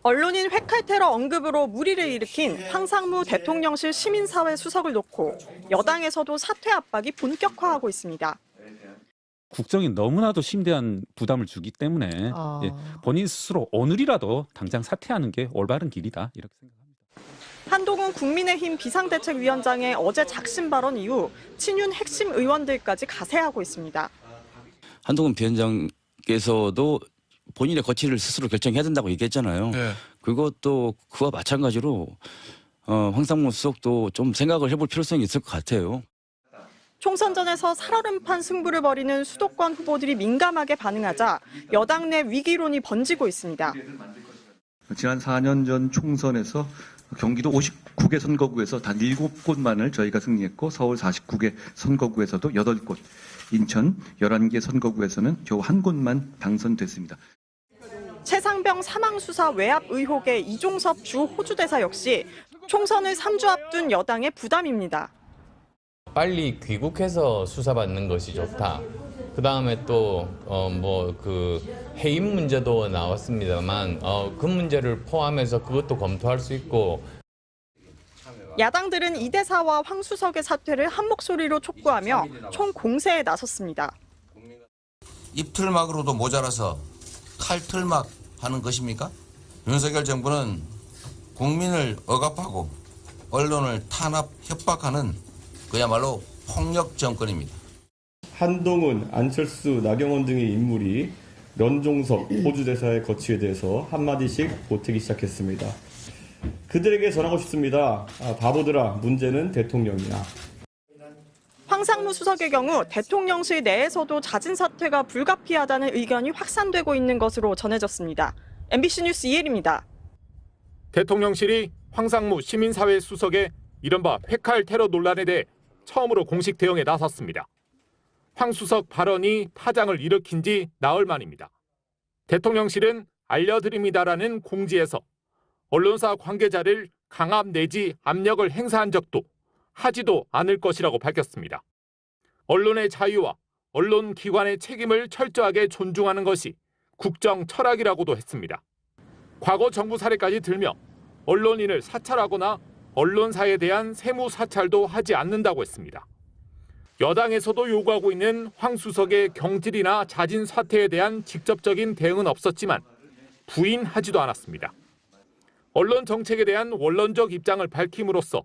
언론인 회칼 테러 언급으로 물의를 일으킨 황상무 대통령실 시민사회 수석을 놓고 여당에서도 사퇴 압박이 본격화하고 있습니다. 국정이 너무나도 심대한 부담을 주기 때문에 본인 스스로 오늘이라도 당장 사퇴하는 게 올바른 길이다 이렇게 생각합니다. 한동훈 국민의힘 비상대책위원장의 어제 작심 발언 이후 친윤 핵심 의원들까지 가세하고 있습니다. 한동훈 비원장께서도 본인의 거취를 스스로 결정해야 된다고 얘기했잖아요. 네. 그것도 그와 마찬가지로 황상무 수석도 좀 생각을 해볼 필요성이 있을 것 같아요. 총선 전에서 살얼음판 승부를 벌이는 수도권 후보들이 민감하게 반응하자 여당 내 위기론이 번지고 있습니다. 지난 4년 전 총선에서 경기도 59개 선거구에서 단 7곳만을 저희가 승리했고 서울 49개 선거구에서도 8곳, 인천 11개 선거구에서는 겨우 1곳만 당선됐습니다. 최상병 사망 수사 외압 의혹의 이종섭 주 호주대사 역시 총선을 3주 앞둔 여당의 부담입니다. 빨리 귀국해서 수사받는 것이 좋다. 그 다음에 또 해임 문제도 나왔습니다만 그 문제를 포함해서 그것도 검토할 수 있고. 야당들은 이 대사와 황 수석의 사퇴를 한 목소리로 촉구하며 총공세에 나섰습니다. 입틀막으로도 모자라서 칼틀막 하는 것입니까? 윤석열 정부는 국민을 억압하고 언론을 탄압 협박하는 그야말로 폭력 정권입니다. 한동훈, 안철수, 나경원 등의 인물이 런종석 호주대사의 거취에 대해서 한마디씩 보태기 시작했습니다. 그들에게 전하고 싶습니다. 바보들아, 문제는 대통령이야. 황상무 수석의 경우 대통령실 내에서도 잦은 사퇴가 불가피하다는 의견이 확산되고 있는 것으로 전해졌습니다. MBC 뉴스 이혜리입니다. 대통령실이 황상무 시민사회 수석의 이른바 회칼 테러 논란에 대해 처음으로 공식 대응에 나섰습니다. 황 수석 발언이 파장을 일으킨 지 나흘 만입니다. 대통령실은 알려드립니다라는 공지에서 언론사 관계자를 강압 내지 압력을 행사한 적도 하지도 않을 것이라고 밝혔습니다. 언론의 자유와 언론기관의 책임을 철저하게 존중하는 것이 국정 철학이라고도 했습니다. 과거 정부 사례까지 들며 언론인을 사찰하거나 언론사에 대한 세무 사찰도 하지 않는다고 했습니다. 여당에서도 요구하고 있는 황 수석의 경질이나 자진 사퇴에 대한 직접적인 대응은 없었지만 부인하지도 않았습니다. 언론 정책에 대한 원론적 입장을 밝힘으로써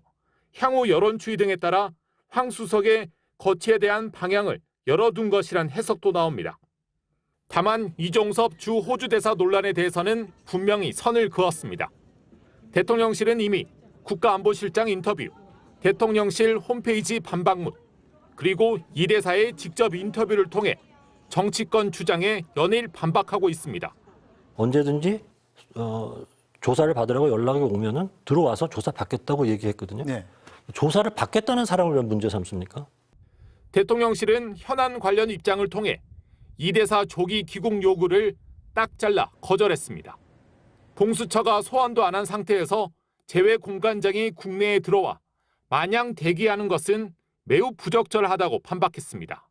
향후 여론 추이 등에 따라 황 수석의 거취에 대한 방향을 열어둔 것이란 해석도 나옵니다. 다만 이종섭 주 호주대사 논란에 대해서는 분명히 선을 그었습니다. 대통령실은 이미 국가안보실장 인터뷰, 대통령실 홈페이지 반박문, 그리고 이 대사의 직접 인터뷰를 통해 정치권 주장에 연일 반박하고 있습니다. 언제든지 조사를 받으라고 연락이 오면은 들어와서 조사 받겠다고 얘기했거든요. 네. 조사를 받겠다는 사람을 왜 문제 삼습니까? 대통령실은 현안 관련 입장을 통해 이 대사 조기 귀국 요구를 딱 잘라 거절했습니다. 공수처가 소환도 안 한 상태에서 재외 공관장이 국내에 들어와 마냥 대기하는 것은 매우 부적절하다고 반박했습니다.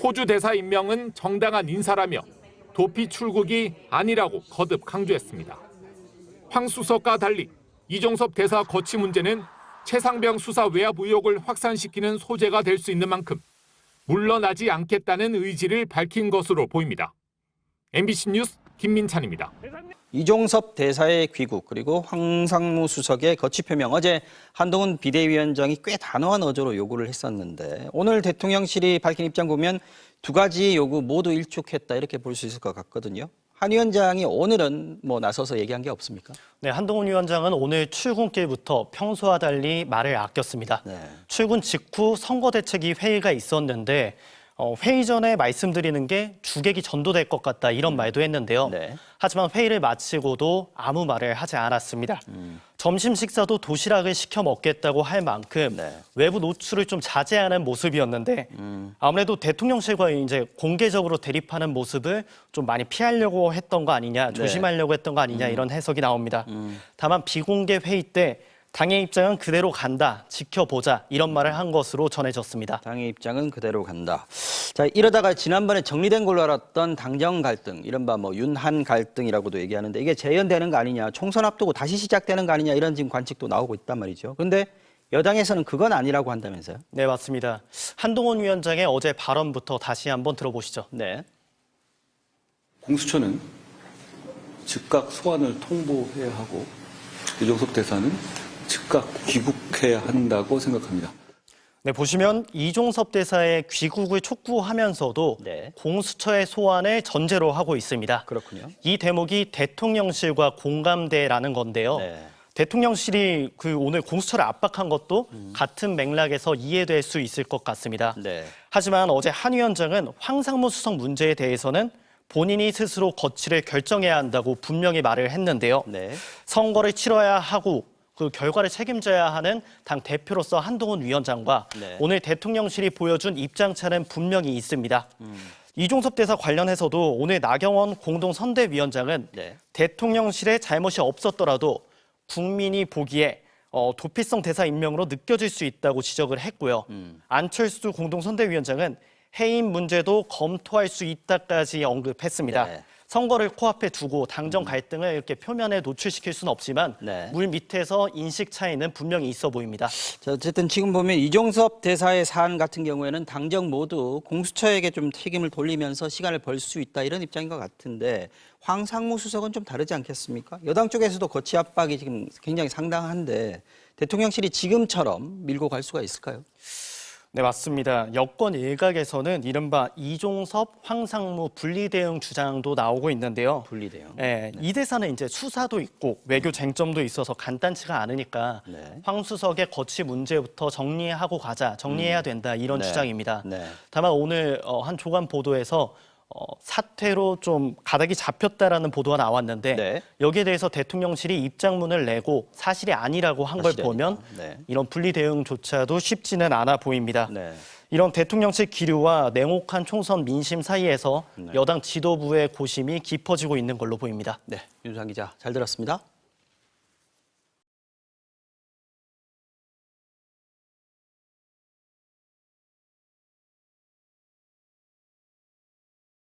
호주 대사 임명은 정당한 인사라며 도피 출국이 아니라고 거듭 강조했습니다. 황 수석과 달리 이종섭 대사 거취 문제는 최상병 수사 외압 의혹을 확산시키는 소재가 될 수 있는 만큼 물러나지 않겠다는 의지를 밝힌 것으로 보입니다. MBC 뉴스 김민찬입니다. 이종섭 대사의 귀국 그리고 황상무 수석의 거취 표명, 어제 한동훈 비대위원장이 꽤 단호한 어조로 요구를 했었는데 오늘 대통령실이 밝힌 입장 보면 두 가지 요구 모두 일축했다 이렇게 볼 수 있을 것 같거든요. 한 위원장이 오늘은 나서서 얘기한 게 없습니까? 네, 한동훈 위원장은 오늘 출근길부터 평소와 달리 말을 아꼈습니다. 네. 출근 직후 선거대책위 회의가 있었는데 회의 전에 말씀드리는 게 주객이 전도될 것 같다 이런 말도 했는데요. 네. 하지만 회의를 마치고도 아무 말을 하지 않았습니다. 점심 식사도 도시락을 시켜 먹겠다고 할 만큼 네. 외부 노출을 좀 자제하는 모습이었는데 아무래도 대통령실과 이제 공개적으로 대립하는 모습을 좀 많이 피하려고 했던 거 아니냐, 조심하려고 했던 거 아니냐 이런 해석이 나옵니다. 다만 비공개 회의 때 당의 입장은 그대로 간다, 지켜보자 이런 말을 한 것으로 전해졌습니다. 당의 입장은 그대로 간다. 자, 이러다가 지난번에 정리된 걸로 알았던 당정 갈등, 이른바 뭐 윤한 갈등이라고도 얘기하는데 이게 재연되는 거 아니냐, 총선 앞두고 다시 시작되는 거 아니냐 이런 지금 관측도 나오고 있단 말이죠. 그런데 여당에서는 그건 아니라고 한다면서요? 네, 맞습니다. 한동훈 위원장의 어제 발언부터 다시 한번 들어보시죠. 네. 공수처는 즉각 소환을 통보해야 하고 이종섭 대사는 즉각 귀국해야 한다고 생각합니다. 네, 보시면 이종섭 대사의 귀국을 촉구하면서도 네. 공수처의 소환을 전제로 하고 있습니다. 그렇군요. 이 대목이 대통령실과 공감대라는 건데요. 네. 대통령실이 오늘 공수처를 압박한 것도 같은 맥락에서 이해될 수 있을 것 같습니다. 네. 하지만 어제 한 위원장은 황상무 수석 문제에 대해서는 본인이 스스로 거취를 결정해야 한다고 분명히 말을 했는데요. 네. 선거를 치러야 하고 그 결과를 책임져야 하는 당 대표로서 한동훈 위원장과 네. 오늘 대통령실이 보여준 입장차는 분명히 있습니다. 이종섭 대사 관련해서도 오늘 나경원 공동선대위원장은 네. 대통령실에 잘못이 없었더라도 국민이 보기에 도피성 대사 임명으로 느껴질 수 있다고 지적을 했고요. 안철수 공동선대위원장은 해임 문제도 검토할 수 있다까지 언급했습니다. 네. 선거를 코앞에 두고 당정 갈등을 이렇게 표면에 노출시킬 수는 없지만 네. 물 밑에서 인식 차이는 분명히 있어 보입니다. 자, 어쨌든 지금 보면 이종섭 대사의 사안 같은 경우에는 당정 모두 공수처에게 좀 책임을 돌리면서 시간을 벌 수 있다 이런 입장인 것 같은데 황상무 수석은 좀 다르지 않겠습니까? 여당 쪽에서도 거취 압박이 지금 굉장히 상당한데 대통령실이 지금처럼 밀고 갈 수가 있을까요? 네, 맞습니다. 여권 일각에서는 이른바 이종섭, 황상무 분리 대응 주장도 나오고 있는데요. 분리 대응. 네, 이 대사는 이제 수사도 있고 외교 쟁점도 있어서 간단치가 않으니까 네. 황 수석의 거취 문제부터 정리하고 가자, 정리해야 된다 이런 네. 주장입니다. 네. 다만 오늘 한 조간 보도에서 사퇴로 좀 가닥이 잡혔다라는 보도가 나왔는데 네. 여기에 대해서 대통령실이 입장문을 내고 사실이 아니라고 한 걸 사실이 보면 아니다. 네. 이런 분리 대응조차도 쉽지는 않아 보입니다. 네. 이런 대통령실 기류와 냉혹한 총선 민심 사이에서 네. 여당 지도부의 고심이 깊어지고 있는 걸로 보입니다. 네, 윤상 기자 잘 들었습니다.